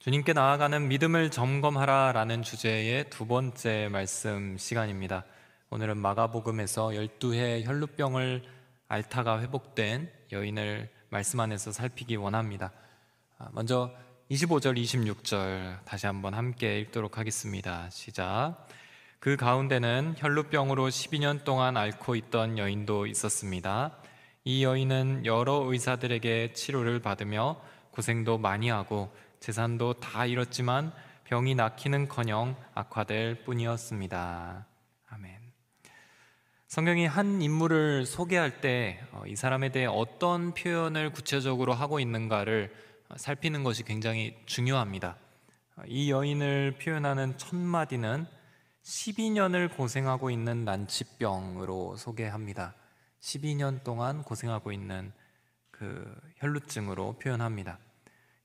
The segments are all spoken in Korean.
주님께 나아가는 믿음을 점검하라 라는 주제의 두 번째 말씀 시간입니다. 오늘은 마가복음에서 12해 혈루병을 앓다가 회복된 여인을 말씀 안에서 살피기 원합니다. 먼저 25절, 26절 다시 한번 함께 읽도록 하겠습니다. 시작. 그 가운데는 혈루병으로 12년 동안 앓고 있던 여인도 있었습니다. 이 여인은 여러 의사들에게 치료를 받으며 고생도 많이 하고 재산도 다 잃었지만 병이 낫기는커녕 악화될 뿐이었습니다. 아멘. 성경이 한 인물을 소개할 때 이 사람에 대해 어떤 표현을 구체적으로 하고 있는가를 살피는 것이 굉장히 중요합니다. 이 여인을 표현하는 첫 마디는 12년을 고생하고 있는 난치병으로 소개합니다. 12년 동안 고생하고 있는 그 혈루증으로 표현합니다.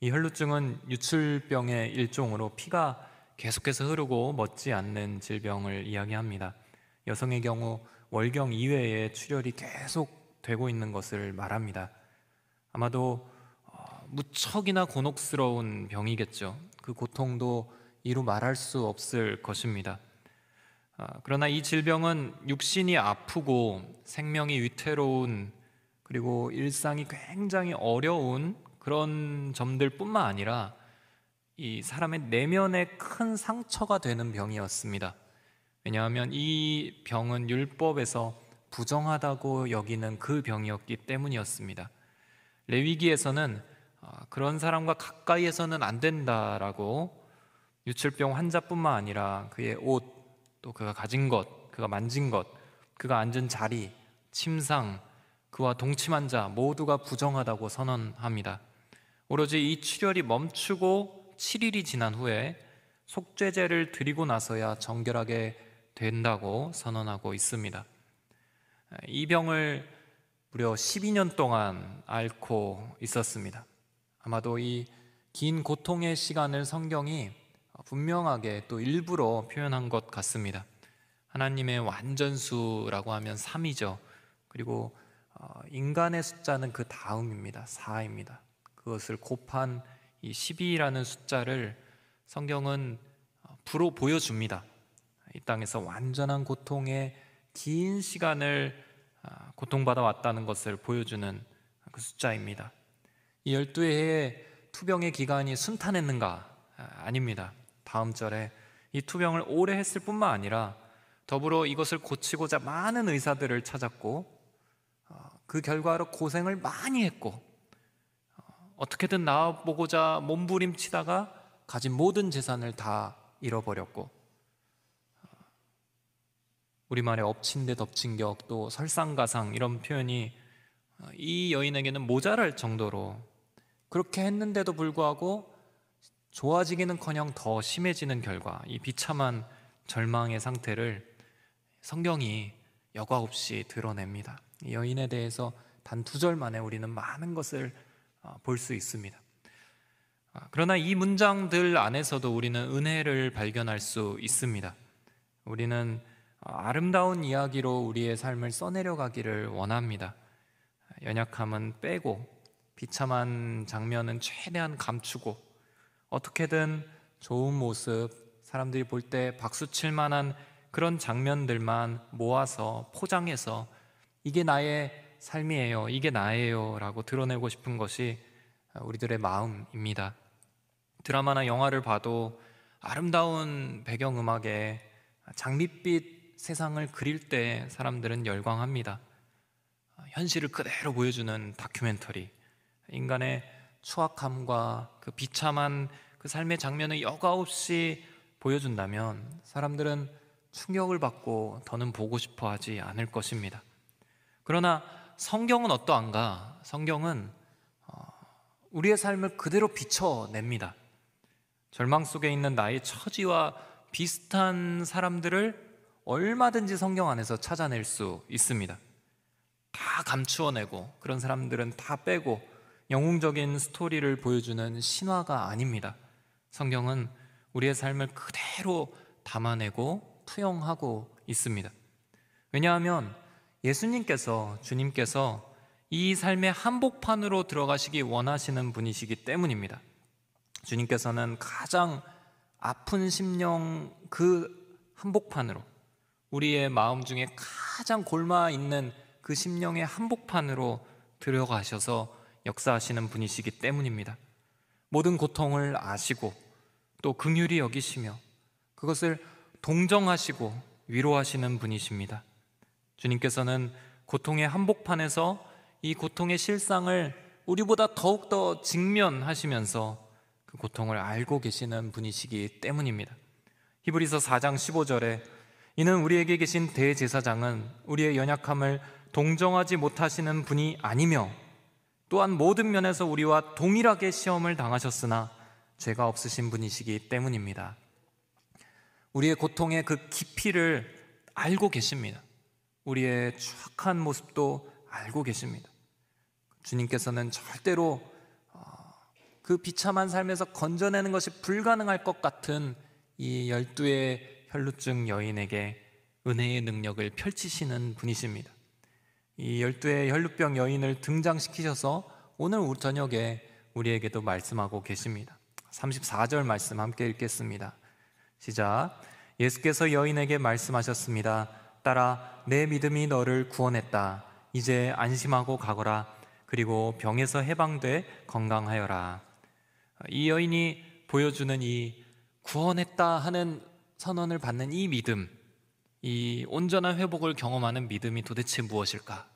이 혈루증은 유출병의 일종으로 피가 계속해서 흐르고 멎지 않는 질병을 이야기합니다. 여성의 경우 월경 이외에 출혈이 계속 되고 있는 것을 말합니다. 아마도 무척이나 곤혹스러운 병이겠죠. 그 고통도 이루 말할 수 없을 것입니다. 그러나 이 질병은 육신이 아프고 생명이 위태로운, 그리고 일상이 굉장히 어려운 그런 점들 뿐만 아니라 이 사람의 내면에 큰 상처가 되는 병이었습니다. 왜냐하면 이 병은 율법에서 부정하다고 여기는 그 병이었기 때문이었습니다. 레위기에서는 그런 사람과 가까이에서는 안 된다라고 유출병 환자뿐만 아니라 그의 옷, 또 그가 가진 것, 그가 만진 것, 그가 앉은 자리, 침상, 그와 동침한 자 모두가 부정하다고 선언합니다. 오로지 이 출혈이 멈추고 7일이 지난 후에 속죄제를 드리고 나서야 정결하게 된다고 선언하고 있습니다. 이 병을 무려 12년 동안 앓고 있었습니다. 아마도 이 긴 고통의 시간을 성경이 분명하게 또 일부러 표현한 것 같습니다. 하나님의 완전수라고 하면 3이죠. 그리고 인간의 숫자는 그 다음입니다. 4입니다. 그것을 곱한 이 12라는 숫자를 성경은 부로 보여줍니다. 이 땅에서 완전한 고통의 긴 시간을 고통받아 왔다는 것을 보여주는 그 숫자입니다. 이 12해의 투병의 기간이 순탄했는가? 아닙니다. 다음 절에 이 투병을 오래 했을 뿐만 아니라 더불어 이것을 고치고자 많은 의사들을 찾았고 그 결과로 고생을 많이 했고 어떻게든 나아보고자 몸부림치다가 가진 모든 재산을 다 잃어버렸고, 우리말에 엎친 데 덮친 격, 또 설상가상 이런 표현이 이 여인에게는 모자랄 정도로 그렇게 했는데도 불구하고 좋아지기는커녕 더 심해지는 결과, 이 비참한 절망의 상태를 성경이 여과 없이 드러냅니다. 이 여인에 대해서 단 2절 만에 우리는 많은 것을 볼 수 있습니다. 그러나 이 문장들 안에서도 우리는 은혜를 발견할 수 있습니다. 우리는 아름다운 이야기로 우리의 삶을 써내려가기를 원합니다. 연약함은 빼고 비참한 장면은 최대한 감추고 어떻게든 좋은 모습, 사람들이 볼 때 박수칠 만한 그런 장면들만 모아서 포장해서 이게 나의 삶이에요, 이게 나예요 라고 드러내고 싶은 것이 우리들의 마음입니다. 드라마나 영화를 봐도 아름다운 배경음악에 장밋빛 세상을 그릴 때 사람들은 열광합니다. 현실을 그대로 보여주는 다큐멘터리, 인간의 추악함과 그 비참한 그 삶의 장면을 여과 없이 보여준다면 사람들은 충격을 받고 더는 보고 싶어 하지 않을 것입니다. 그러나 성경은 어떠한가? 성경은 우리의 삶을 그대로 비춰냅니다. 절망 속에 있는 나의 처지와 비슷한 사람들을 얼마든지 성경 안에서 찾아낼 수 있습니다. 다 감추어내고 그런 사람들은 다 빼고 영웅적인 스토리를 보여주는 신화가 아닙니다. 성경은 우리의 삶을 그대로 담아내고 투영하고 있습니다. 왜냐하면 예수님께서, 주님께서 이 삶의 한복판으로 들어가시기 원하시는 분이시기 때문입니다. 주님께서는 가장 아픈 심령 그 한복판으로, 우리의 마음 중에 가장 골마 있는 그 심령의 한복판으로 들어가셔서 역사하시는 분이시기 때문입니다. 모든 고통을 아시고 또 긍휼히 여기시며 그것을 동정하시고 위로하시는 분이십니다. 주님께서는 고통의 한복판에서 이 고통의 실상을 우리보다 더욱더 직면하시면서 그 고통을 알고 계시는 분이시기 때문입니다. 히브리서 4장 15절에 이는 우리에게 계신 대제사장은 우리의 연약함을 동정하지 못하시는 분이 아니며 또한 모든 면에서 우리와 동일하게 시험을 당하셨으나 죄가 없으신 분이시기 때문입니다. 우리의 고통의 그 깊이를 알고 계십니다. 우리의 추악한 모습도 알고 계십니다. 주님께서는 절대로 그 비참한 삶에서 건져내는 것이 불가능할 것 같은 이 12의 혈루증 여인에게 은혜의 능력을 펼치시는 분이십니다. 이 12의 혈루병 여인을 등장시키셔서 오늘 저녁에 우리에게도 말씀하고 계십니다. 34절 말씀 함께 읽겠습니다. 시작. 예수께서 여인에게 말씀하셨습니다. 딸아, 내 믿음이 너를 구원했다. 이제 안심하고 가거라. 그리고 병에서 해방돼 건강하여라. 이 여인이 보여주는 이 구원했다 하는 선언을 받는 이 믿음, 이 온전한 회복을 경험하는 믿음이 도대체 무엇일까?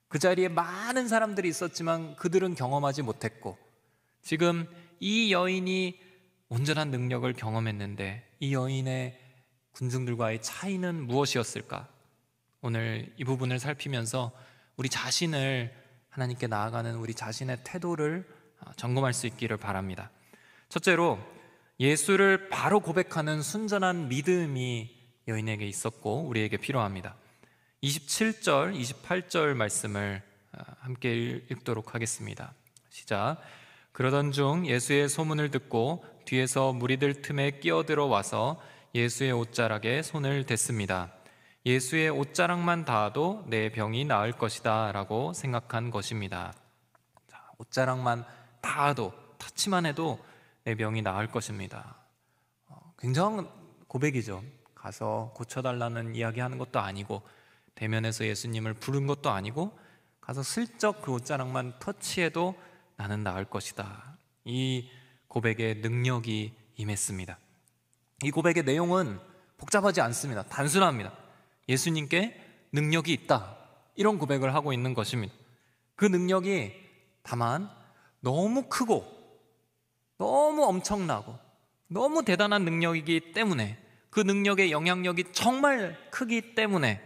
그 자리에 많은 사람들이 있었지만 그들은 경험하지 못했고, 지금 이 여인이 온전한 능력을 경험했는데 이 여인의 군중들과의 차이는 무엇이었을까? 오늘 이 부분을 살피면서 우리 자신을, 하나님께 나아가는 우리 자신의 태도를 점검할 수 있기를 바랍니다. 첫째로, 예수를 바로 고백하는 순전한 믿음이 여인에게 있었고 우리에게 필요합니다. 27절, 28절 말씀을 함께 읽도록 하겠습니다. 시작. 그러던 중 예수의 소문을 듣고 뒤에서 무리들 틈에 끼어들어 와서 예수의 옷자락에 손을 댔습니다. 예수의 옷자락만 닿아도 내 병이 나을 것이다 라고 생각한 것입니다. 옷자락만 닿아도, 터치만 해도 내 병이 나을 것입니다. 굉장한 고백이죠. 가서 고쳐달라는 이야기하는 것도 아니고, 대면에서 예수님을 부른 것도 아니고, 가서 슬쩍 그 옷자락만 터치해도 나는 나을 것이다. 이 고백의 능력이 임했습니다. 이 고백의 내용은 복잡하지 않습니다. 단순합니다. 예수님께 능력이 있다, 이런 고백을 하고 있는 것입니다. 그 능력이 다만 너무 크고 너무 엄청나고 너무 대단한 능력이기 때문에, 그 능력의 영향력이 정말 크기 때문에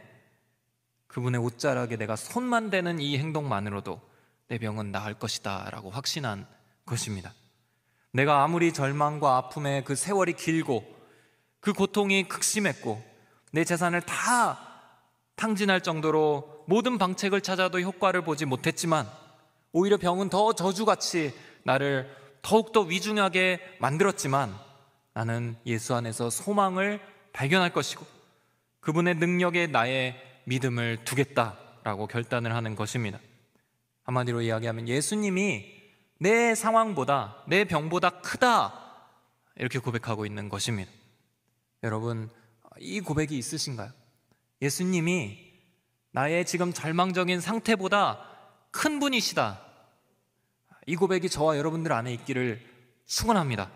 그분의 옷자락에 내가 손만 대는 이 행동만으로도 내 병은 나을 것이다 라고 확신한 것입니다. 내가 아무리 절망과 아픔의 그 세월이 길고 그 고통이 극심했고 내 재산을 다 탕진할 정도로 모든 방책을 찾아도 효과를 보지 못했지만, 오히려 병은 더 저주같이 나를 더욱더 위중하게 만들었지만, 나는 예수 안에서 소망을 발견할 것이고 그분의 능력에 나의 믿음을 두겠다라고 결단을 하는 것입니다. 한마디로 이야기하면 예수님이 내 상황보다, 내 병보다 크다, 이렇게 고백하고 있는 것입니다. 여러분, 이 고백이 있으신가요? 예수님이 나의 지금 절망적인 상태보다 큰 분이시다. 이 고백이 저와 여러분들 안에 있기를 축원합니다.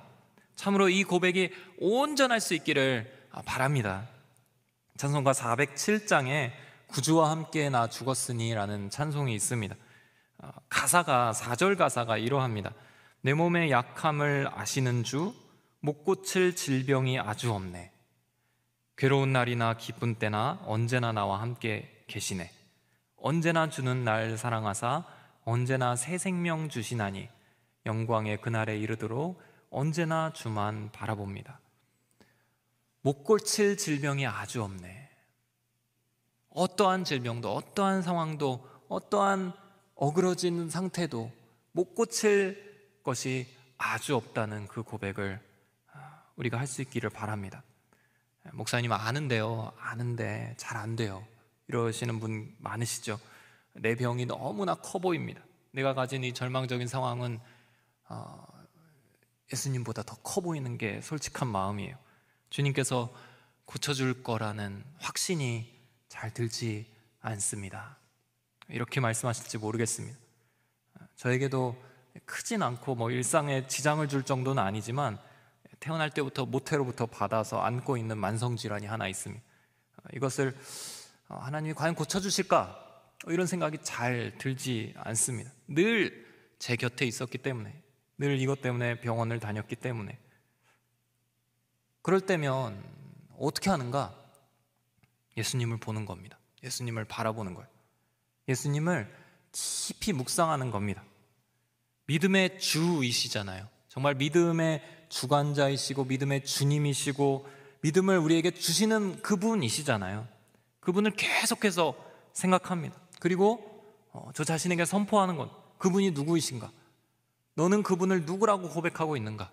참으로 이 고백이 온전할 수 있기를 바랍니다. 찬송가 407장에 구주와 함께 나 죽었으니 라는 찬송이 있습니다. 가사가, 4절 가사가 이러합니다. 내 몸의 약함을 아시는 주, 못 고칠 질병이 아주 없네. 괴로운 날이나 기쁜 때나 언제나 나와 함께 계시네. 언제나 주는 날 사랑하사 언제나 새 생명 주시나니 영광의 그날에 이르도록 언제나 주만 바라봅니다. 못 고칠 질병이 아주 없네. 어떠한 질병도, 어떠한 상황도, 어떠한 어그러진 상태도 못 고칠 것이 아주 없다는 그 고백을 우리가 할 수 있기를 바랍니다. 목사님, 아는데요, 아는데 잘 안 돼요, 이러시는 분 많으시죠? 내 병이 너무나 커 보입니다. 내가 가진 이 절망적인 상황은 예수님보다 더 커 보이는 게 솔직한 마음이에요. 주님께서 고쳐줄 거라는 확신이 잘 들지 않습니다. 이렇게 말씀하실지 모르겠습니다. 저에게도 크진 않고 일상에 지장을 줄 정도는 아니지만 태어날 때부터 모태로부터 받아서 안고 있는 만성질환이 하나 있습니다. 이것을 하나님이 과연 고쳐주실까? 이런 생각이 잘 들지 않습니다. 늘 제 곁에 있었기 때문에, 늘 이것 때문에 병원을 다녔기 때문에. 그럴 때면 어떻게 하는가? 예수님을 보는 겁니다. 예수님을 바라보는 거예요. 예수님을 깊이 묵상하는 겁니다. 믿음의 주이시잖아요. 정말 믿음의 주관자이시고 믿음의 주님이시고 믿음을 우리에게 주시는 그분이시잖아요. 그분을 계속해서 생각합니다. 그리고 저 자신에게 선포하는 건 그분이 누구이신가? 너는 그분을 누구라고 고백하고 있는가?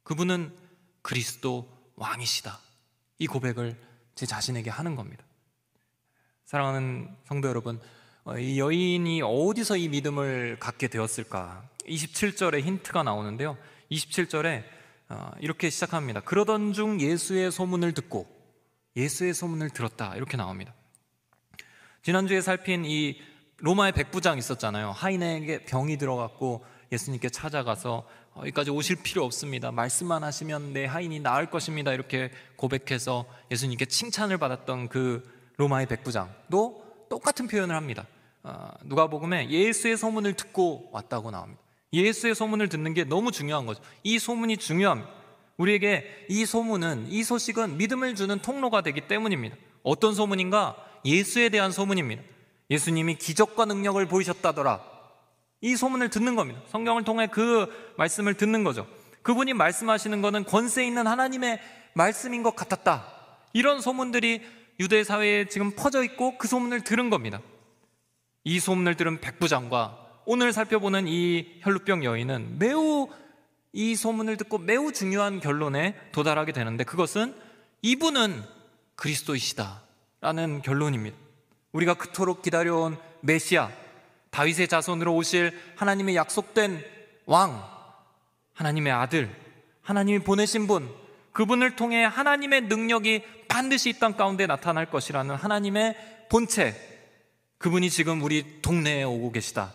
그분은 그리스도 왕이시다. 이 고백을 제 자신에게 하는 겁니다. 사랑하는 성도 여러분, 이 여인이 어디서 이 믿음을 갖게 되었을까? 27절에 힌트가 나오는데요. 27절에 이렇게 시작합니다. 그러던 중 예수의 소문을 듣고, 예수의 소문을 들었다, 이렇게 나옵니다. 지난주에 살핀 이 로마의 백부장 있었잖아요. 하인에게 병이 들어갔고 예수님께 찾아가서 여기까지 오실 필요 없습니다. 말씀만 하시면 내 하인이 나을 것입니다. 이렇게 고백해서 예수님께 칭찬을 받았던 그 로마의 백부장도 똑같은 표현을 합니다. 누가복음에 예수의 소문을 듣고 왔다고 나옵니다. 예수의 소문을 듣는 게 너무 중요한 거죠. 이 소문이 중요합니다. 우리에게 이 소문은, 이 소식은 믿음을 주는 통로가 되기 때문입니다. 어떤 소문인가? 예수에 대한 소문입니다. 예수님이 기적과 능력을 보이셨다더라. 이 소문을 듣는 겁니다. 성경을 통해 그 말씀을 듣는 거죠. 그분이 말씀하시는 것은 권세 있는 하나님의 말씀인 것 같았다. 이런 소문들이 유대 사회에 지금 퍼져 있고 그 소문을 들은 겁니다. 이 소문을 들은 백부장과 오늘 살펴보는 이 혈루병 여인은 매우 이 소문을 듣고 매우 중요한 결론에 도달하게 되는데, 그것은 이분은 그리스도이시다라는 결론입니다. 우리가 그토록 기다려온 메시아, 다윗의 자손으로 오실 하나님의 약속된 왕, 하나님의 아들, 하나님이 보내신 분, 그분을 통해 하나님의 능력이 반드시 이 땅 가운데 나타날 것이라는 하나님의 본체, 그분이 지금 우리 동네에 오고 계시다,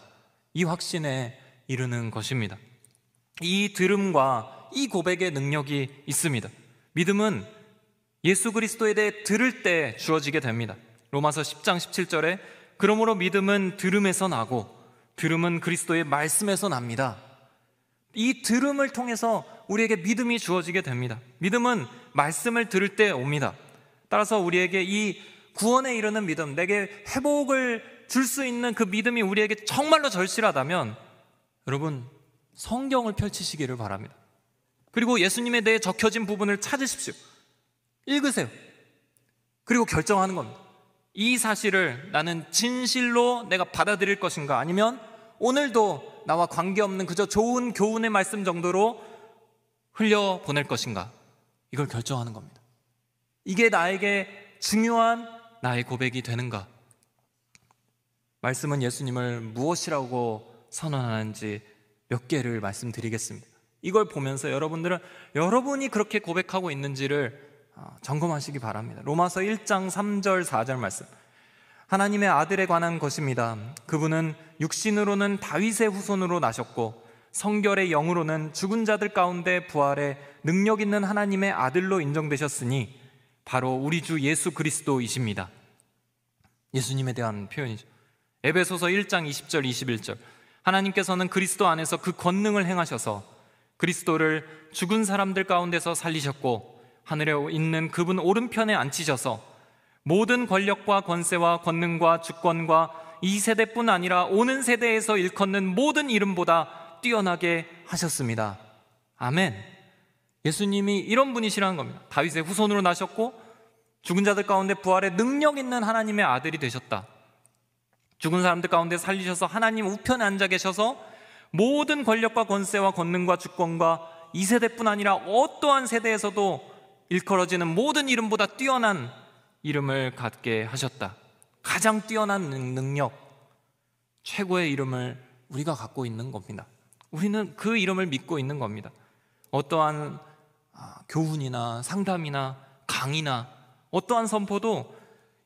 이 확신에 이르는 것입니다. 이 들음과 이 고백의 능력이 있습니다. 믿음은 예수 그리스도에 대해 들을 때 주어지게 됩니다. 로마서 10장 17절에 그러므로 믿음은 들음에서 나고 들음은 그리스도의 말씀에서 납니다. 이 들음을 통해서 우리에게 믿음이 주어지게 됩니다. 믿음은 말씀을 들을 때 옵니다. 따라서 우리에게 이 구원에 이르는 믿음, 내게 회복을 줄 수 있는 그 믿음이 우리에게 정말로 절실하다면 여러분, 성경을 펼치시기를 바랍니다. 그리고 예수님에 대해 적혀진 부분을 찾으십시오. 읽으세요. 그리고 결정하는 겁니다. 이 사실을 나는 진실로 내가 받아들일 것인가, 아니면 오늘도 나와 관계없는 그저 좋은 교훈의 말씀 정도로 흘려보낼 것인가, 이걸 결정하는 겁니다. 이게 나에게 중요한 나의 고백이 되는가. 말씀은 예수님을 무엇이라고 선언하는지 몇 개를 말씀드리겠습니다. 이걸 보면서 여러분들은 여러분이 그렇게 고백하고 있는지를 점검하시기 바랍니다. 로마서 1장 3절 4절 말씀, 하나님의 아들에 관한 것입니다. 그분은 육신으로는 다윗의 후손으로 나셨고 성결의 영으로는 죽은 자들 가운데 부활해 능력 있는 하나님의 아들로 인정되셨으니 바로 우리 주 예수 그리스도이십니다. 예수님에 대한 표현이죠. 에베소서 1장 20절 21절, 하나님께서는 그리스도 안에서 그 권능을 행하셔서 그리스도를 죽은 사람들 가운데서 살리셨고 하늘에 있는 그분 오른편에 앉히셔서 모든 권력과 권세와 권능과 주권과 이 세대뿐 아니라 오는 세대에서 일컫는 모든 이름보다 뛰어나게 하셨습니다. 아멘. 예수님이 이런 분이시라는 겁니다. 다윗의 후손으로 나셨고 죽은 자들 가운데 부활의 능력 있는 하나님의 아들이 되셨다. 죽은 사람들 가운데 살리셔서 하나님 우편에 앉아 계셔서 모든 권력과 권세와 권능과 주권과 이 세대뿐 아니라 어떠한 세대에서도 일컬어지는 모든 이름보다 뛰어난 이름을 갖게 하셨다. 가장 뛰어난 능력, 최고의 이름을 우리가 갖고 있는 겁니다. 우리는 그 이름을 믿고 있는 겁니다. 어떠한 교훈이나 상담이나 강의나 어떠한 선포도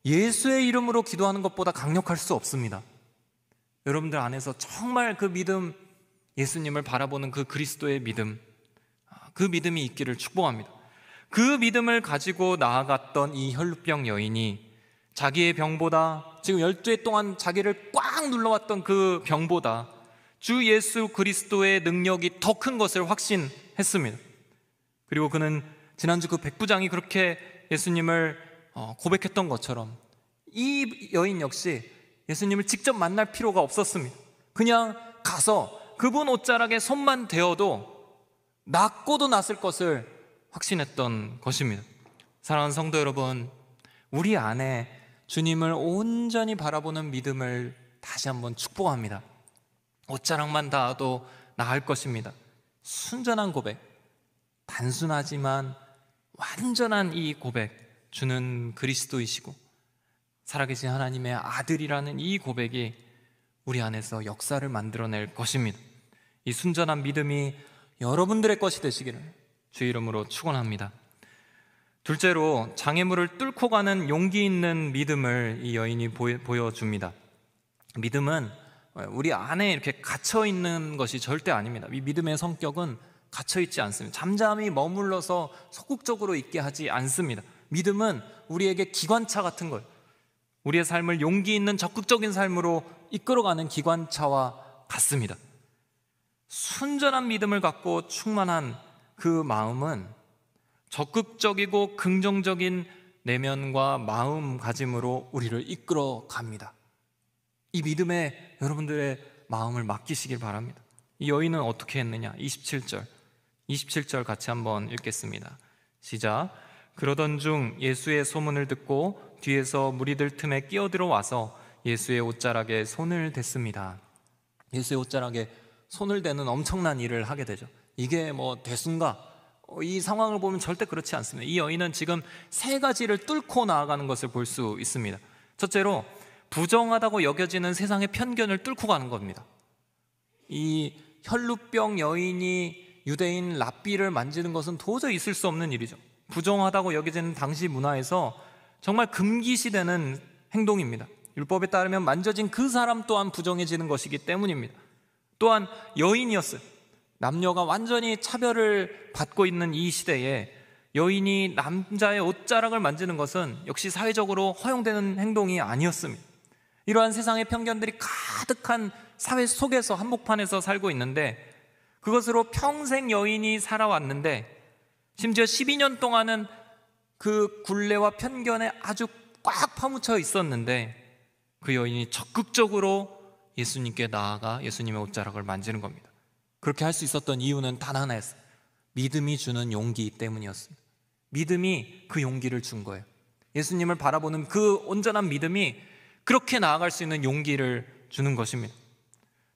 예수의 이름으로 기도하는 것보다 강력할 수 없습니다. 여러분들 안에서 정말 그 믿음, 예수님을 바라보는 그 그리스도의 믿음, 그 믿음이 있기를 축복합니다. 그 믿음을 가지고 나아갔던 이 혈루병 여인이 자기의 병보다, 지금 12해 동안 자기를 꽉 눌러왔던 그 병보다 주 예수 그리스도의 능력이 더 큰 것을 확신했습니다. 그리고 그는 지난주 그 백부장이 그렇게 예수님을 고백했던 것처럼 이 여인 역시 예수님을 직접 만날 필요가 없었습니다. 그냥 가서 그분 옷자락에 손만 대어도 낫고도 낫을 것을 확신했던 것입니다. 사랑하는 성도 여러분, 우리 안에 주님을 온전히 바라보는 믿음을 다시 한번 축복합니다. 옷자락만 닿아도 나을 것입니다. 순전한 고백, 단순하지만 완전한 이 고백, 주는 그리스도이시고 살아계신 하나님의 아들이라는 이 고백이 우리 안에서 역사를 만들어낼 것입니다. 이 순전한 믿음이 여러분들의 것이 되시기를 주의 이름으로 축원합니다. 둘째로, 장애물을 뚫고 가는 용기 있는 믿음을 이 여인이 보여줍니다. 믿음은 우리 안에 이렇게 갇혀 있는 것이 절대 아닙니다. 이 믿음의 성격은 갇혀 있지 않습니다. 잠잠히 머물러서 소극적으로 있게 하지 않습니다. 믿음은 우리에게 기관차 같은 거예요. 우리의 삶을 용기 있는 적극적인 삶으로 이끌어가는 기관차와 같습니다. 순전한 믿음을 갖고 충만한 그 마음은 적극적이고 긍정적인 내면과 마음가짐으로 우리를 이끌어 갑니다. 이 믿음에 여러분들의 마음을 맡기시길 바랍니다. 이 여인은 어떻게 했느냐? 27절 같이 한번 읽겠습니다. 시작. 그러던 중 예수의 소문을 듣고 뒤에서 무리들 틈에 끼어들어 와서 예수의 옷자락에 손을 댔습니다. 예수의 옷자락에 손을 대는 엄청난 일을 하게 되죠. 이게 뭐 대수인가? 이 상황을 보면 절대 그렇지 않습니다. 이 여인은 지금 세 가지를 뚫고 나아가는 것을 볼 수 있습니다. 첫째로, 부정하다고 여겨지는 세상의 편견을 뚫고 가는 겁니다. 이 혈루병 여인이 유대인 랍비를 만지는 것은 도저히 있을 수 없는 일이죠. 부정하다고 여겨지는 당시 문화에서 정말 금기시되는 행동입니다. 율법에 따르면 만져진 그 사람 또한 부정해지는 것이기 때문입니다. 또한 여인이었어요. 남녀가 완전히 차별을 받고 있는 이 시대에 여인이 남자의 옷자락을 만지는 것은 역시 사회적으로 허용되는 행동이 아니었습니다. 이러한 세상의 편견들이 가득한 사회 속에서 한복판에서 살고 있는데, 그것으로 평생 여인이 살아왔는데 심지어 12년 동안은 그 굴레와 편견에 아주 꽉 파묻혀 있었는데, 그 여인이 적극적으로 예수님께 나아가 예수님의 옷자락을 만지는 겁니다. 그렇게 할 수 있었던 이유는 단 하나였어요. 믿음이 주는 용기 때문이었습니다. 믿음이 그 용기를 준 거예요. 예수님을 바라보는 그 온전한 믿음이 그렇게 나아갈 수 있는 용기를 주는 것입니다.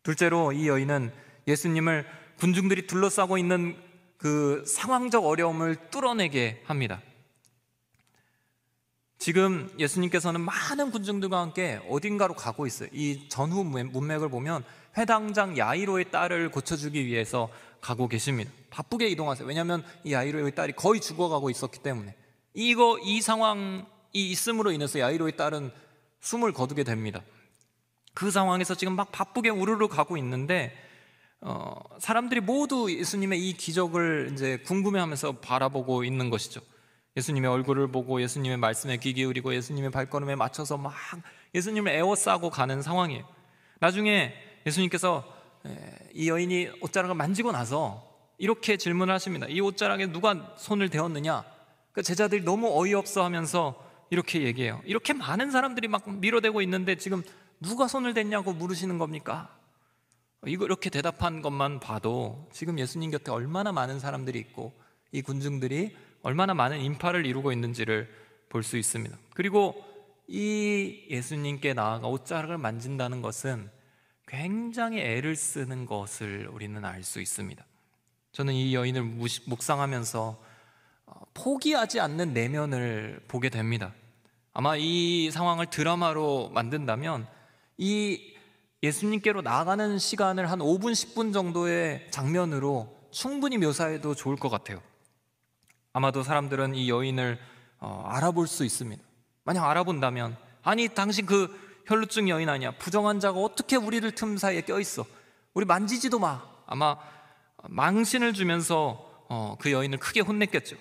둘째로, 이 여인은 예수님을 군중들이 둘러싸고 있는 그 상황적 어려움을 뚫어내게 합니다. 지금 예수님께서는 많은 군중들과 함께 어딘가로 가고 있어요. 이 전후 문맥을 보면 회당장 야이로의 딸을 고쳐주기 위해서 가고 계십니다. 바쁘게 이동하세요. 왜냐하면 이 야이로의 딸이 거의 죽어가고 있었기 때문에. 이 상황이 있음으로 인해서 야이로의 딸은 숨을 거두게 됩니다. 그 상황에서 지금 막 바쁘게 우르르 가고 있는데 사람들이 모두 예수님의 이 기적을 이제 궁금해하면서 바라보고 있는 것이죠. 예수님의 얼굴을 보고 예수님의 말씀에 귀 기울이고 예수님의 발걸음에 맞춰서 막 예수님을 에워싸고 가는 상황이에요. 나중에 예수님께서 이 여인이 옷자락을 만지고 나서 이렇게 질문을 하십니다. 이 옷자락에 누가 손을 대었느냐? 그 제자들이 너무 어이없어 하면서 이렇게 얘기해요. 이렇게 많은 사람들이 막 밀어대고 있는데 지금 누가 손을 댔냐고 물으시는 겁니까? 이렇게 대답한 것만 봐도 지금 예수님 곁에 얼마나 많은 사람들이 있고 이 군중들이 얼마나 많은 인파를 이루고 있는지를 볼 수 있습니다. 그리고 이 예수님께 나아가 옷자락을 만진다는 것은 굉장히 애를 쓰는 것을 우리는 알 수 있습니다. 저는 이 여인을 묵상하면서 포기하지 않는 내면을 보게 됩니다. 아마 이 상황을 드라마로 만든다면 이 예수님께로 나아가는 시간을 한 5분, 10분 정도의 장면으로 충분히 묘사해도 좋을 것 같아요. 아마도 사람들은 이 여인을 알아볼 수 있습니다. 만약 알아본다면, 아니 당신 그 혈루증 여인 아니야, 부정한 자가 어떻게 우리를 틈 사이에 껴있어, 우리 만지지도 마, 아마 망신을 주면서 그 여인을 크게 혼냈겠죠.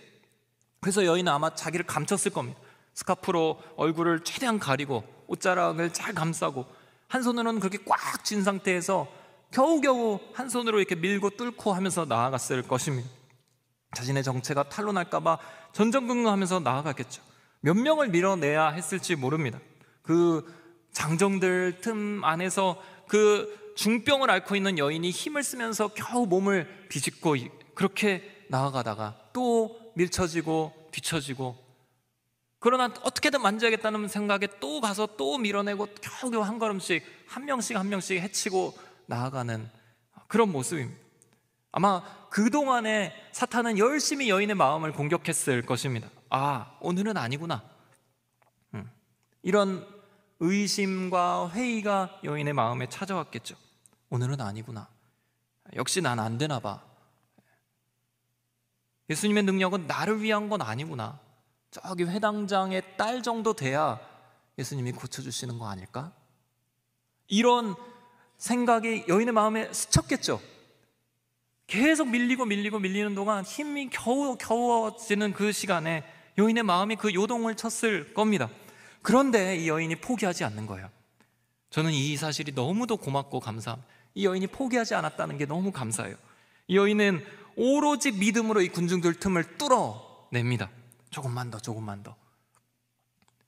그래서 여인은 아마 자기를 감췄을 겁니다. 스카프로 얼굴을 최대한 가리고 옷자락을 잘 감싸고 한 손으로는 그렇게 꽉 쥔 상태에서 겨우겨우 한 손으로 이렇게 밀고 뚫고 하면서 나아갔을 것입니다. 자신의 정체가 탄로날까봐 전전긍긍하면서 나아갔겠죠. 몇 명을 밀어내야 했을지 모릅니다. 그 장정들 틈 안에서 그 중병을 앓고 있는 여인이 힘을 쓰면서 겨우 몸을 비집고 그렇게 나아가다가 또 밀쳐지고 뒤처지고, 그러나 어떻게든 만져야겠다는 생각에 또 가서 또 밀어내고 겨우겨우 한 걸음씩 한 명씩 해치고 나아가는 그런 모습입니다. 아마 그동안에 사탄은 열심히 여인의 마음을 공격했을 것입니다. 아, 오늘은 아니구나. 이런 의심과 회의가 여인의 마음에 찾아왔겠죠. 오늘은 아니구나. 역시 난 안 되나 봐. 예수님의 능력은 나를 위한 건 아니구나. 저기 회당장의 딸 정도 돼야 예수님이 고쳐주시는 거 아닐까? 이런 생각이 여인의 마음에 스쳤겠죠. 계속 밀리는 동안 힘이 겨우겨워지는 그 시간에 여인의 마음이 그 요동을 쳤을 겁니다. 그런데 이 여인이 포기하지 않는 거예요. 저는 이 사실이 너무도 고맙고 감사합니다. 이 여인이 포기하지 않았다는 게 너무 감사해요. 이 여인은 오로지 믿음으로 이 군중들 틈을 뚫어냅니다. 조금만 더.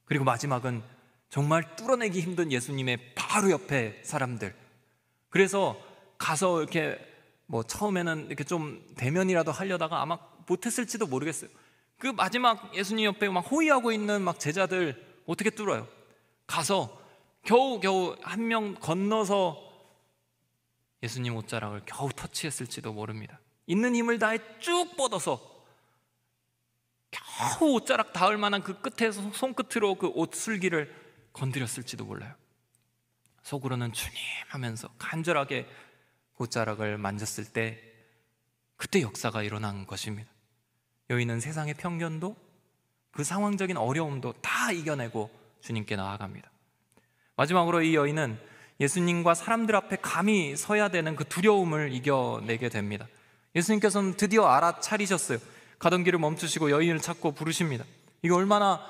그리고 마지막은 정말 뚫어내기 힘든 예수님의 바로 옆에 사람들. 그래서 가서 이렇게 처음에는 이렇게 좀 대면이라도 하려다가 아마 못했을지도 모르겠어요. 그 마지막 예수님 옆에 막 호위하고 있는 막 제자들 어떻게 뚫어요? 가서 겨우 한 명 건너서 예수님 옷자락을 겨우 터치했을지도 모릅니다. 있는 힘을 다해 쭉 뻗어서 겨우 옷자락 닿을 만한 그 끝에서 손끝으로 그 옷슬기를 건드렸을지도 몰라요. 속으로는 주님 하면서 간절하게 옷자락을 만졌을 때 그때 역사가 일어난 것입니다. 여인은 세상의 편견도 그 상황적인 어려움도 다 이겨내고 주님께 나아갑니다. 마지막으로 이 여인은 예수님과 사람들 앞에 감히 서야 되는 그 두려움을 이겨내게 됩니다. 예수님께서는 드디어 알아차리셨어요. 가던 길을 멈추시고 여인을 찾고 부르십니다. 이게 얼마나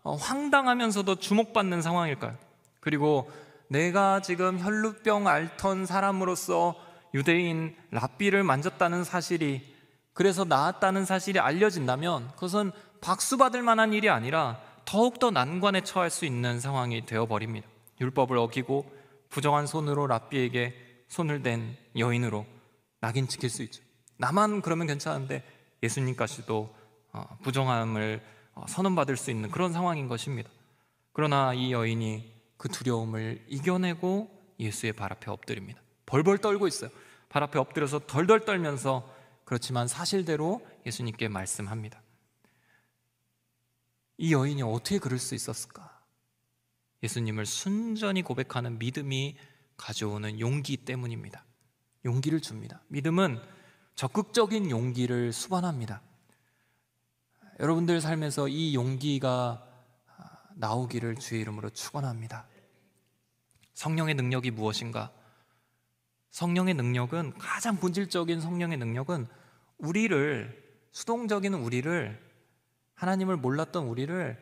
황당하면서도 주목받는 상황일까요? 그리고 내가 지금 혈루병 앓던 사람으로서 유대인 랍비를 만졌다는 사실이, 그래서 나았다는 사실이 알려진다면 그것은 박수받을 만한 일이 아니라 더욱더 난관에 처할 수 있는 상황이 되어버립니다. 율법을 어기고 부정한 손으로 랍비에게 손을 댄 여인으로 낙인 찍힐 수 있죠. 나만 그러면 괜찮은데 예수님까지도 부정함을 선언받을 수 있는 그런 상황인 것입니다. 그러나 이 여인이 그 두려움을 이겨내고 예수의 발 앞에 엎드립니다. 벌벌 떨고 있어요. 발 앞에 엎드려서 덜덜 떨면서 그렇지만 사실대로 예수님께 말씀합니다. 이 여인이 어떻게 그럴 수 있었을까? 예수님을 순전히 고백하는 믿음이 가져오는 용기 때문입니다. 용기를 줍니다. 믿음은 적극적인 용기를 수반합니다. 여러분들 삶에서 이 용기가 나오기를 주의 이름으로 축원합니다. 성령의 능력이 무엇인가? 성령의 능력은, 가장 본질적인 성령의 능력은 수동적인 우리를, 하나님을 몰랐던 우리를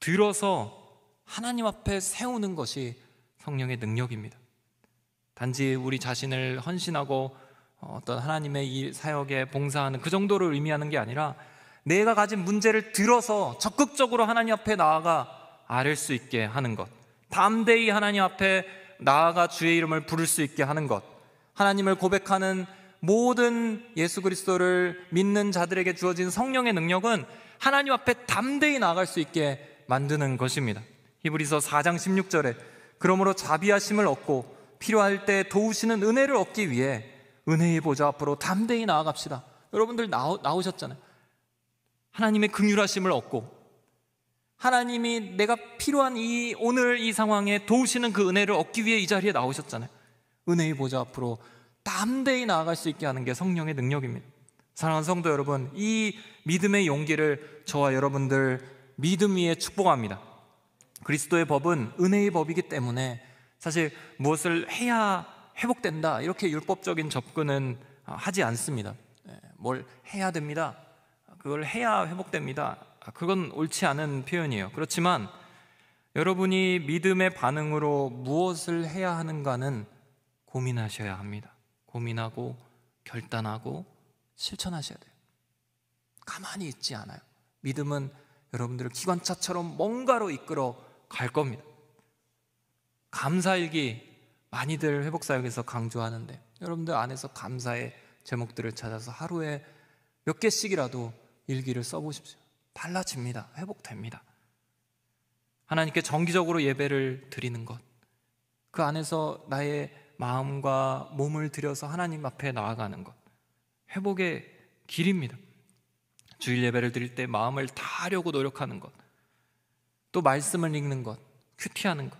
들어서 하나님 앞에 세우는 것이 성령의 능력입니다. 단지 우리 자신을 헌신하고 어떤 하나님의 이 사역에 봉사하는 그 정도를 의미하는 게 아니라 내가 가진 문제를 들어서 적극적으로 하나님 앞에 나아가 아뢰 수 있게 하는 것, 담대히 하나님 앞에 나아가 주의 이름을 부를 수 있게 하는 것, 하나님을 고백하는 모든 예수 그리스도를 믿는 자들에게 주어진 성령의 능력은 하나님 앞에 담대히 나아갈 수 있게 만드는 것입니다. 히브리서 4장 16절에 그러므로 자비하심을 얻고 필요할 때 도우시는 은혜를 얻기 위해 은혜의 보좌 앞으로 담대히 나아갑시다. 여러분들 나오셨잖아요. 하나님의 긍휼하심을 얻고 하나님이 내가 필요한 오늘 이 상황에 도우시는 그 은혜를 얻기 위해 이 자리에 나오셨잖아요. 은혜의 보좌 앞으로 담대히 나아갈 수 있게 하는 게 성령의 능력입니다. 사랑하는 성도 여러분, 이 믿음의 용기를 저와 여러분들 믿음 위에 축복합니다. 그리스도의 법은 은혜의 법이기 때문에 사실 무엇을 해야 회복된다 이렇게 율법적인 접근은 하지 않습니다. 뭘 해야 됩니다, 그걸 해야 회복됩니다, 그건 옳지 않은 표현이에요. 그렇지만 여러분이 믿음의 반응으로 무엇을 해야 하는가는 고민하셔야 합니다. 고민하고 결단하고 실천하셔야 돼요. 가만히 있지 않아요. 믿음은 여러분들을 기관차처럼 뭔가로 이끌어 갈 겁니다. 감사일기 많이들 회복사역에서 강조하는데 여러분들 안에서 감사의 제목들을 찾아서 하루에 몇 개씩이라도 일기를 써보십시오. 달라집니다. 회복됩니다. 하나님께 정기적으로 예배를 드리는 것, 그 안에서 나의 마음과 몸을 들여서 하나님 앞에 나아가는 것, 회복의 길입니다. 주일 예배를 드릴 때 마음을 다하려고 노력하는 것, 또 말씀을 읽는 것, 큐티하는 것,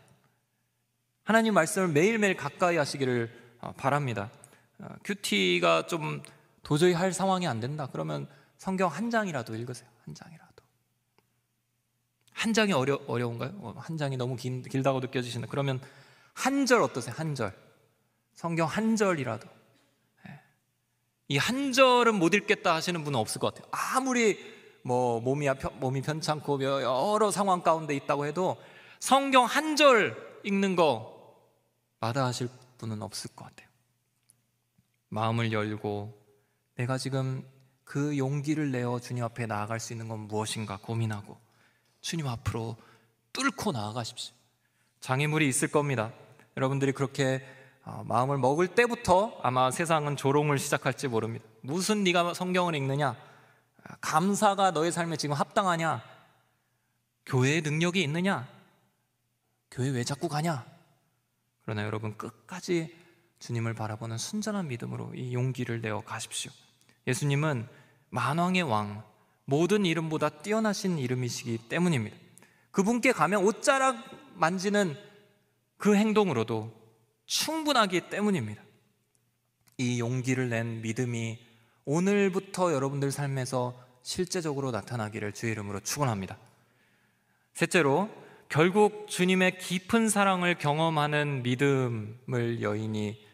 하나님 말씀을 매일매일 가까이 하시기를 바랍니다. 큐티가 좀 도저히 할 상황이 안 된다 그러면 성경 한 장이라도 읽으세요. 한 장이라도. 한 장이 어려운가요? 한 장이 너무 길다고 느껴지시나? 그러면 한 절 어떠세요? 한 절. 성경 한 절이라도. 이 한 절은 못 읽겠다 하시는 분은 없을 것 같아요. 아무리 몸이 편찮고 여러 상황 가운데 있다고 해도 성경 한 절 읽는 거 마다하실 분은 없을 것 같아요. 마음을 열고 내가 지금 그 용기를 내어 주님 앞에 나아갈 수 있는 건 무엇인가 고민하고 주님 앞으로 뚫고 나아가십시오. 장애물이 있을 겁니다. 여러분들이 그렇게 마음을 먹을 때부터 아마 세상은 조롱을 시작할지 모릅니다. 무슨 네가 성경을 읽느냐? 감사가 너의 삶에 지금 합당하냐? 교회의 능력이 있느냐? 교회 왜 자꾸 가냐? 그러나 여러분 끝까지 주님을 바라보는 순전한 믿음으로 이 용기를 내어 가십시오. 예수님은 만왕의 왕, 모든 이름보다 뛰어나신 이름이시기 때문입니다. 그분께 가면 옷자락 만지는 그 행동으로도 충분하기 때문입니다. 이 용기를 낸 믿음이 오늘부터 여러분들 삶에서 실제적으로 나타나기를 주의 이름으로 축원합니다. 셋째로, 결국 주님의 깊은 사랑을 경험하는 믿음을 여인이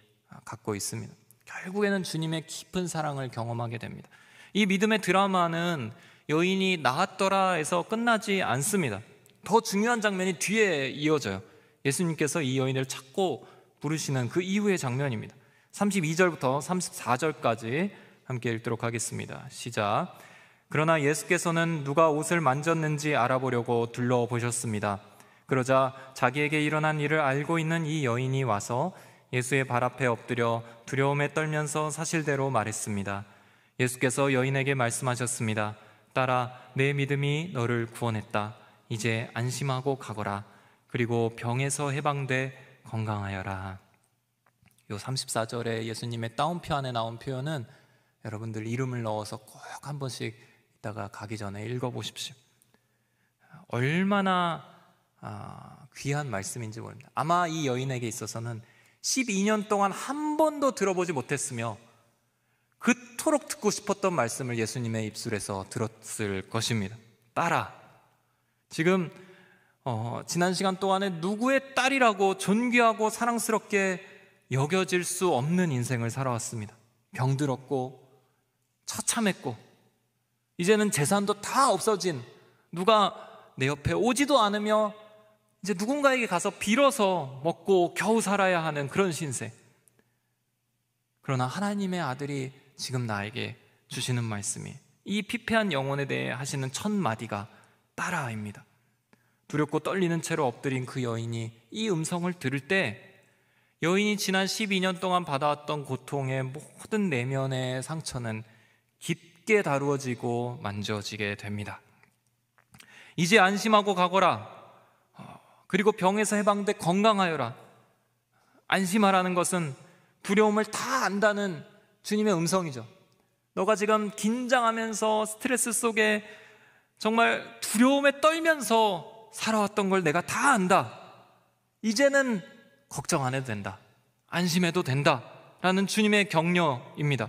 갖고 있습니다. 결국에는 주님의 깊은 사랑을 경험하게 됩니다. 이 믿음의 드라마는 여인이 나았더라에서 끝나지 않습니다. 더 중요한 장면이 뒤에 이어져요. 예수님께서 이 여인을 찾고 부르시는 그 이후의 장면입니다. 32절부터 34절까지 함께 읽도록 하겠습니다. 시작. 그러나 예수께서는 누가 옷을 만졌는지 알아보려고 둘러보셨습니다. 그러자 자기에게 일어난 일을 알고 있는 이 여인이 와서 예수의 발 앞에 엎드려 두려움에 떨면서 사실대로 말했습니다. 예수께서 여인에게 말씀하셨습니다. 딸아, 내 믿음이 너를 구원했다. 이제 안심하고 가거라. 그리고 병에서 해방돼 건강하여라. 요 34절에 예수님의 따옴표 안에 나온 표현은 여러분들 이름을 넣어서 꼭 한 번씩 이따가 가기 전에 읽어보십시오. 얼마나 귀한 말씀인지 모릅니다. 아마 이 여인에게 있어서는 12년 동안 한 번도 들어보지 못했으며 그토록 듣고 싶었던 말씀을 예수님의 입술에서 들었을 것입니다. 딸아, 지금 지난 시간 동안에 누구의 딸이라고 존귀하고 사랑스럽게 여겨질 수 없는 인생을 살아왔습니다. 병들었고 처참했고 이제는 재산도 다 없어진, 누가 내 옆에 오지도 않으며 이제 누군가에게 가서 빌어서 먹고 겨우 살아야 하는 그런 신세. 그러나 하나님의 아들이 지금 나에게 주시는 말씀이, 이 피폐한 영혼에 대해 하시는 첫 마디가 딸아입니다. 두렵고 떨리는 채로 엎드린 그 여인이 이 음성을 들을 때 여인이 지난 12년 동안 받아왔던 고통의 모든 내면의 상처는 깊게 다루어지고 만져지게 됩니다. 이제 안심하고 가거라. 그리고 병에서 해방돼 건강하여라. 안심하라는 것은 두려움을 다 안다는 주님의 음성이죠. 너가 지금 긴장하면서 스트레스 속에 정말 두려움에 떨면서 살아왔던 걸 내가 다 안다. 이제는 걱정 안 해도 된다. 안심해도 된다라는 주님의 격려입니다.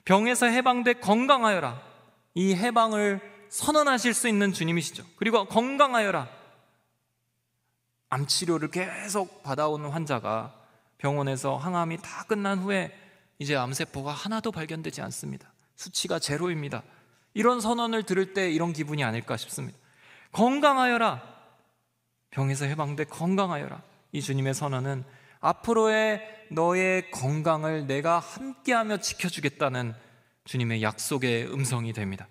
병에서 해방돼 건강하여라. 이 해방을 선언하실 수 있는 주님이시죠. 그리고 건강하여라. 암 치료를 계속 받아오는 환자가 병원에서 항암이 다 끝난 후에 이제 암세포가 하나도 발견되지 않습니다. 수치가 제로입니다. 이런 선언을 들을 때 이런 기분이 아닐까 싶습니다. 건강하여라. 병에서 해방돼 건강하여라. 이 주님의 선언은 앞으로의 너의 건강을 내가 함께하며 지켜주겠다는 주님의 약속의 음성이 됩니다.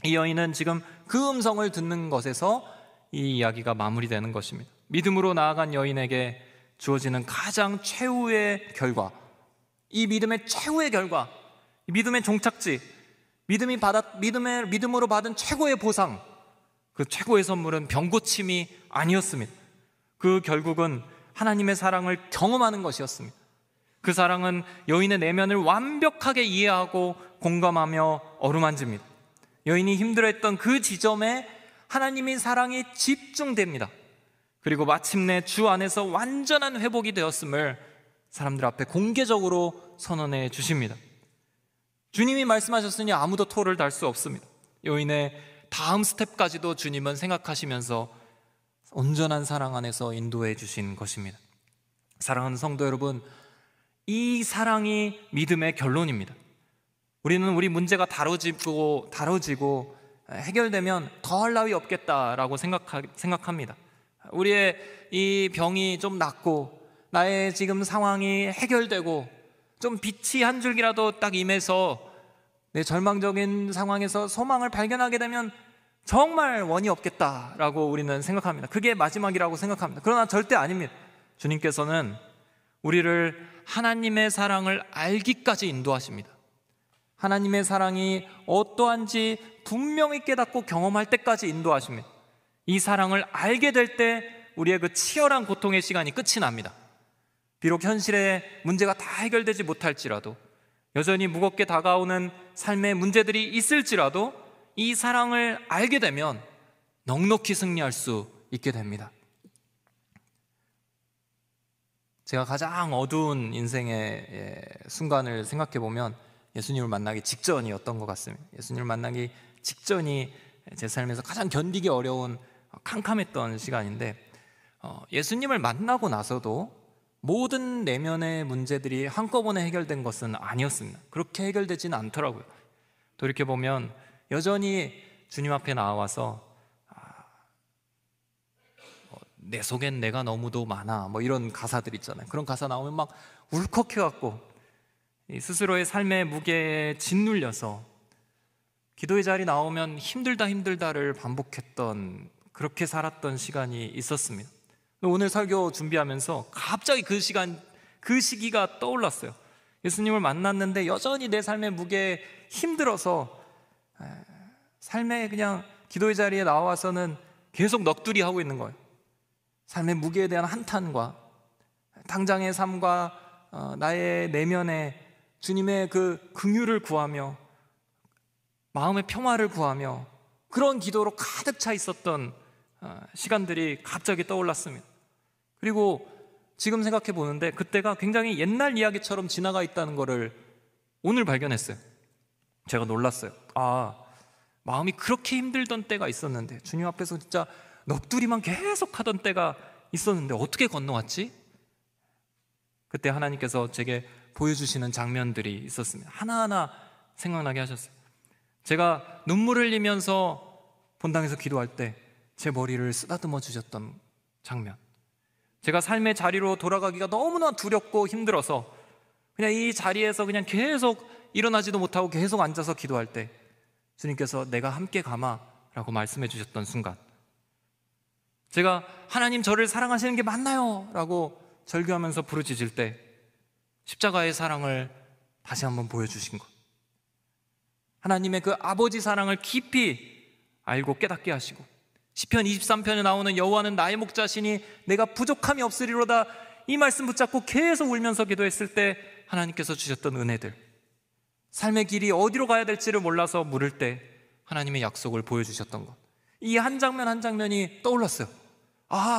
이 여인은 지금 그 음성을 듣는 것에서 이 이야기가 마무리되는 것입니다. 믿음으로 나아간 여인에게 주어지는 가장 최후의 결과, 이 믿음의 최후의 결과, 이 믿음의 종착지, 믿음으로 받은 최고의 보상, 그 최고의 선물은 병고침이 아니었습니다. 그 결국은 하나님의 사랑을 경험하는 것이었습니다. 그 사랑은 여인의 내면을 완벽하게 이해하고 공감하며 어루만집니다. 여인이 힘들어했던 그 지점에 하나님의 사랑이 집중됩니다. 그리고 마침내 주 안에서 완전한 회복이 되었음을 사람들 앞에 공개적으로 선언해 주십니다. 주님이 말씀하셨으니 아무도 토를 달 수 없습니다. 여인의 다음 스텝까지도 주님은 생각하시면서 온전한 사랑 안에서 인도해 주신 것입니다. 사랑하는 성도 여러분, 이 사랑이 믿음의 결론입니다. 우리는 우리 문제가 다뤄지고 해결되면 더할 나위 없겠다라고 생각합니다. 우리의 이 병이 좀 낫고 나의 지금 상황이 해결되고 좀 빛이 한 줄기라도 딱 임해서 내 절망적인 상황에서 소망을 발견하게 되면 정말 원이 없겠다라고 우리는 생각합니다. 그게 마지막이라고 생각합니다. 그러나 절대 아닙니다. 주님께서는 우리를 하나님의 사랑을 알기까지 인도하십니다. 하나님의 사랑이 어떠한지 분명히 깨닫고 경험할 때까지 인도하십니다. 이 사랑을 알게 될 때 우리의 그 치열한 고통의 시간이 끝이 납니다. 비록 현실의 문제가 다 해결되지 못할지라도, 여전히 무겁게 다가오는 삶의 문제들이 있을지라도 이 사랑을 알게 되면 넉넉히 승리할 수 있게 됩니다. 제가 가장 어두운 인생의 순간을 생각해 보면 예수님을 만나기 직전이었던 것 같습니다. 예수님을 만나기 직전이 제 삶에서 가장 견디기 어려운 캄캄했던 시간인데, 예수님을 만나고 나서도 모든 내면의 문제들이 한꺼번에 해결된 것은 아니었습니다. 그렇게 해결되지는 않더라고요. 돌이켜보면 여전히 주님 앞에 나와서 내 속엔 내가 너무도 많아, 뭐 이런 가사들 있잖아요. 그런 가사 나오면 막 울컥해갖고 스스로의 삶의 무게에 짓눌려서 기도의 자리 나오면 힘들다를 반복했던, 그렇게 살았던 시간이 있었습니다. 오늘 설교 준비하면서 갑자기 그 시기가 떠올랐어요. 예수님을 만났는데 여전히 내 삶의 무게에 힘들어서 삶의 그냥 기도의 자리에 나와서는 계속 넋두리 하고 있는 거예요. 삶의 무게에 대한 한탄과 당장의 삶과 나의 내면에 주님의 그 긍휼을 구하며 마음의 평화를 구하며 그런 기도로 가득 차 있었던 시간들이 갑자기 떠올랐습니다. 그리고 지금 생각해 보는데 그때가 굉장히 옛날 이야기처럼 지나가 있다는 것을 오늘 발견했어요. 제가 놀랐어요. 마음이 그렇게 힘들던 때가 있었는데, 주님 앞에서 진짜 넋두리만 계속 하던 때가 있었는데 어떻게 건너왔지? 그때 하나님께서 제게 보여주시는 장면들이 있었습니다. 하나하나 생각나게 하셨어요. 제가 눈물 흘리면서 본당에서 기도할 때 제 머리를 쓰다듬어 주셨던 장면, 제가 삶의 자리로 돌아가기가 너무나 두렵고 힘들어서 그냥 이 자리에서 그냥 계속 일어나지도 못하고 계속 앉아서 기도할 때 주님께서 내가 함께 가마 라고 말씀해 주셨던 순간, 제가 하나님 저를 사랑하시는 게 맞나요? 라고 절규하면서 부르짖을 때 십자가의 사랑을 다시 한번 보여주신 것, 하나님의 그 아버지 사랑을 깊이 알고 깨닫게 하시고, 시편 23편에 나오는 여호와는 나의 목자시니 내가 부족함이 없으리로다, 이 말씀 붙잡고 계속 울면서 기도했을 때 하나님께서 주셨던 은혜들, 삶의 길이 어디로 가야 될지를 몰라서 물을 때 하나님의 약속을 보여주셨던 것, 이 한 장면 한 장면이 떠올랐어요.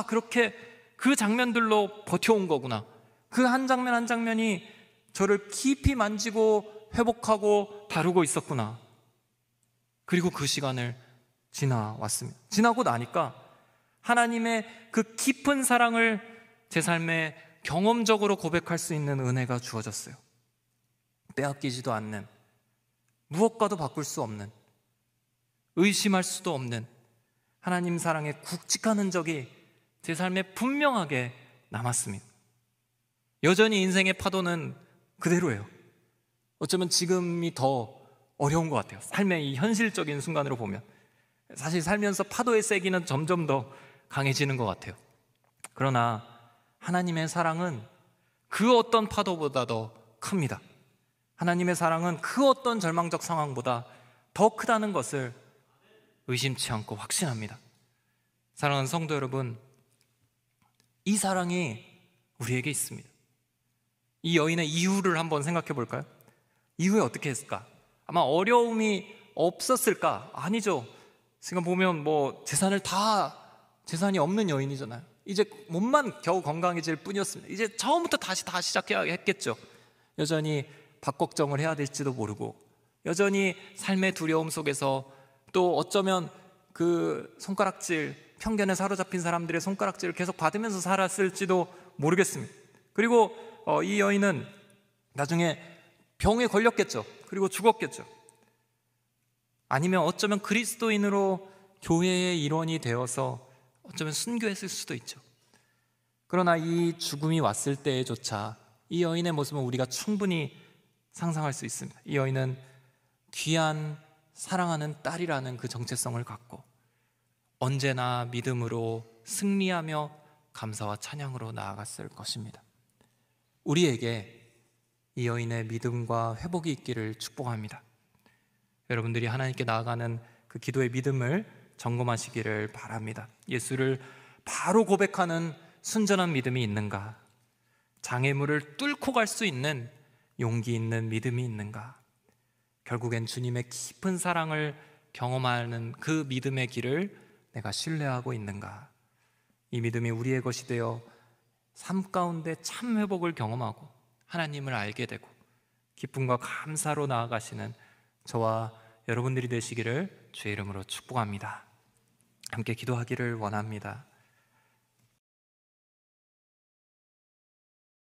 그렇게 그 장면들로 버텨온 거구나. 그 한 장면 한 장면이 저를 깊이 만지고 회복하고 다루고 있었구나. 그리고 그 시간을 지나왔습니다. 지나고 나니까 하나님의 그 깊은 사랑을 제 삶에 경험적으로 고백할 수 있는 은혜가 주어졌어요. 빼앗기지도 않는, 무엇과도 바꿀 수 없는, 의심할 수도 없는 하나님 사랑의 굵직한 흔적이 제 삶에 분명하게 남았습니다. 여전히 인생의 파도는 그대로예요. 어쩌면 지금이 더 어려운 것 같아요. 삶의 이 현실적인 순간으로 보면 사실 살면서 파도의 세기는 점점 더 강해지는 것 같아요. 그러나 하나님의 사랑은 그 어떤 파도보다 더 큽니다. 하나님의 사랑은 그 어떤 절망적 상황보다 더 크다는 것을 의심치 않고 확신합니다. 사랑하는 성도 여러분, 이 사랑이 우리에게 있습니다. 이 여인의 이후를 한번 생각해 볼까요? 이후에 어떻게 했을까? 아마 어려움이 없었을까? 아니죠. 지금 보면 재산이 없는 여인이잖아요. 이제 몸만 겨우 건강해질 뿐이었습니다. 이제 처음부터 다시 시작해야 했겠죠. 여전히 밥 걱정을 해야 될지도 모르고, 여전히 삶의 두려움 속에서 또 어쩌면 그 편견에 사로잡힌 사람들의 손가락질을 계속 받으면서 살았을지도 모르겠습니다. 그리고 이 여인은 나중에 병에 걸렸겠죠. 그리고 죽었겠죠. 아니면 어쩌면 그리스도인으로 교회의 일원이 되어서 어쩌면 순교했을 수도 있죠. 그러나 이 죽음이 왔을 때조차 이 여인의 모습은 우리가 충분히 상상할 수 있습니다. 이 여인은 귀한 사랑하는 딸이라는 그 정체성을 갖고 언제나 믿음으로 승리하며 감사와 찬양으로 나아갔을 것입니다. 우리에게 이 여인의 믿음과 회복이 있기를 축복합니다. 여러분들이 하나님께 나아가는 그 기도의 믿음을 점검하시기를 바랍니다. 예수를 바로 고백하는 순전한 믿음이 있는가? 장애물을 뚫고 갈 수 있는 용기 있는 믿음이 있는가? 결국엔 주님의 깊은 사랑을 경험하는 그 믿음의 길을 내가 신뢰하고 있는가? 이 믿음이 우리의 것이 되어 삶 가운데 참 회복을 경험하고 하나님을 알게 되고 기쁨과 감사로 나아가시는 저와 여러분들이 되시기를 주의 이름으로 축복합니다. 함께 기도하기를 원합니다.